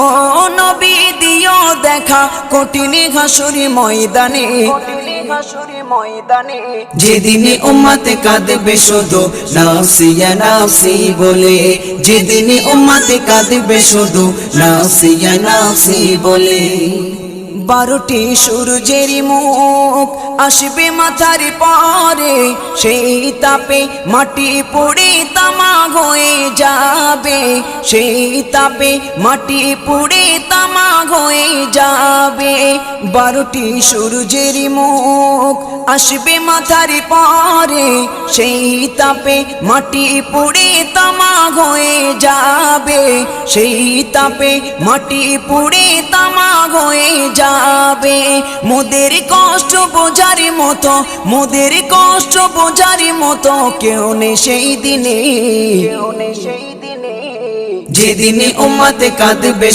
ও নবী দিও দেখা কঠিন হাসুরি ময়দানে, যেদিন উম্মত কাঁদবে শুধু নাফসি ইয়া নাফসি বলে, যেদিন উম্মত কাঁদবে শুধু নাফসি ইয়া নাফসি বলে। 12টি সূর্যের মুখ আসবে মাথার পরে, সেই তাপে মাটি পুড়ে তামা হয়ে যাবে, সেই তাপে মাটি পুড়ে তামা হয়ে যাবে। 12টি সূর্যের মুখ আসবে মাথার পরে, সেই তাপে মাটি পুড়ে তামা হয়ে যাবে, সেই তাপে মাটি পুড়ে তামা হয়ে যাবে। মোদের কষ্ট বোঝার মতো, মোদের কষ্ট বোঝার মতো কেউ নেই সেই দিনে, যেদিনে উম্মত কাঁদবে।